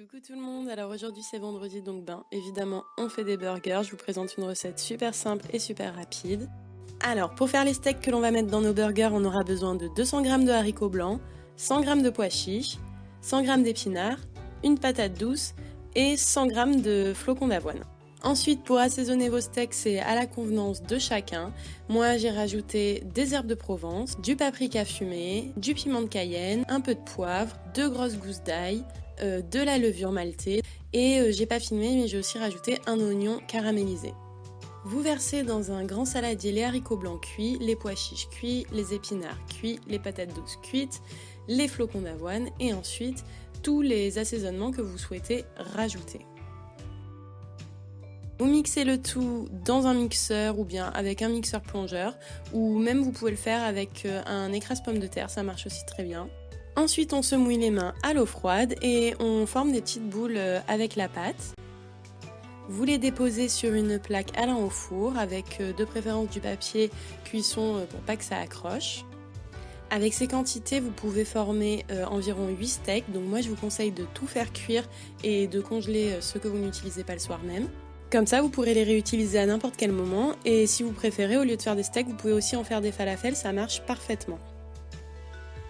Coucou tout le monde, alors aujourd'hui c'est vendredi donc évidemment on fait des burgers, je vous présente une recette super simple et super rapide. Alors pour faire les steaks que l'on va mettre dans nos burgers, on aura besoin de 200 g de haricots blancs, 100 g de pois chiches, 100 g d'épinards, une patate douce et 100 g de flocons d'avoine. Ensuite, pour assaisonner vos steaks, c'est à la convenance de chacun. Moi, j'ai rajouté des herbes de Provence, du paprika fumé, du piment de Cayenne, un peu de poivre, 2 grosses gousses d'ail, de la levure maltée et j'ai pas filmé mais j'ai aussi rajouté un oignon caramélisé. Vous versez dans un grand saladier les haricots blancs cuits, les pois chiches cuits, les épinards cuits, les patates douces cuites, les flocons d'avoine et ensuite tous les assaisonnements que vous souhaitez rajouter. Vous mixez le tout dans un mixeur ou bien avec un mixeur plongeur ou même vous pouvez le faire avec un écrase-pomme de terre, ça marche aussi très bien. Ensuite on se mouille les mains à l'eau froide et on forme des petites boules avec la pâte. Vous les déposez sur une plaque allant au four avec de préférence du papier cuisson pour pas que ça accroche. Avec ces quantités vous pouvez former environ 8 steaks, donc moi je vous conseille de tout faire cuire et de congeler ceux que vous n'utilisez pas le soir même. Comme ça, vous pourrez les réutiliser à n'importe quel moment et si vous préférez, au lieu de faire des steaks, vous pouvez aussi en faire des falafels, ça marche parfaitement.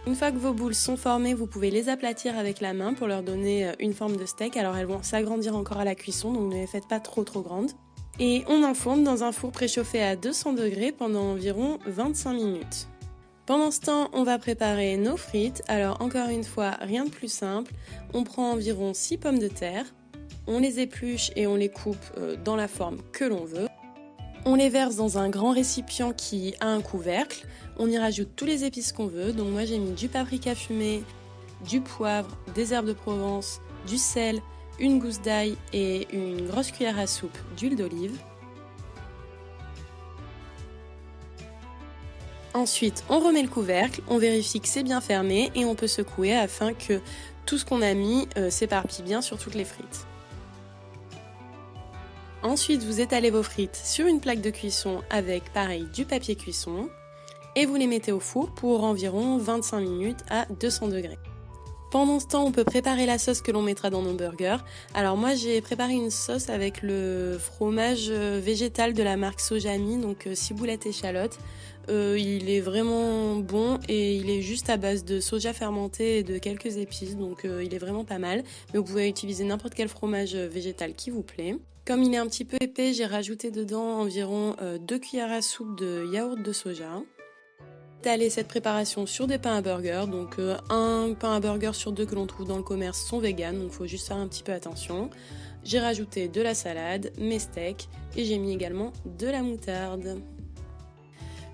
Une fois que vos boules sont formées, vous pouvez les aplatir avec la main pour leur donner une forme de steak. Alors elles vont s'agrandir encore à la cuisson, donc ne les faites pas trop grandes. Et on enfourne dans un four préchauffé à 200 degrés pendant environ 25 minutes. Pendant ce temps, on va préparer nos frites. Alors encore une fois, rien de plus simple. On prend environ 6 pommes de terre. On les épluche et on les coupe dans la forme que l'on veut. On les verse dans un grand récipient qui a un couvercle. On y rajoute tous les épices qu'on veut. Donc moi j'ai mis du paprika fumé, du poivre, des herbes de Provence, du sel, une gousse d'ail et une grosse cuillère à soupe d'huile d'olive. Ensuite, on remet le couvercle, on vérifie que c'est bien fermé et on peut secouer afin que tout ce qu'on a mis s'éparpille bien sur toutes les frites. Ensuite, vous étalez vos frites sur une plaque de cuisson avec, pareil, du papier cuisson et vous les mettez au four pour environ 25 minutes à 200 degrés. Pendant ce temps, on peut préparer la sauce que l'on mettra dans nos burgers. Alors moi, j'ai préparé une sauce avec le fromage végétal de la marque Sojami, donc ciboulette échalote. Il est vraiment bon et il est juste à base de soja fermenté et de quelques épices, donc il est vraiment pas mal. Mais vous pouvez utiliser n'importe quel fromage végétal qui vous plaît. Comme il est un petit peu épais, j'ai rajouté dedans environ 2 cuillères à soupe de yaourt de soja. Étaler cette préparation sur des pains à burger, donc un pain à burger sur 2 que l'on trouve dans le commerce sont vegan, donc il faut juste faire un petit peu attention. J'ai rajouté de la salade, mes steaks et j'ai mis également de la moutarde.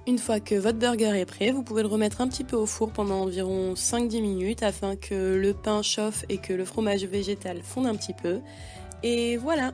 Une fois que votre burger est prêt, vous pouvez le remettre un petit peu au four pendant environ 5-10 minutes afin que le pain chauffe et que le fromage végétal fonde un petit peu. Et voilà,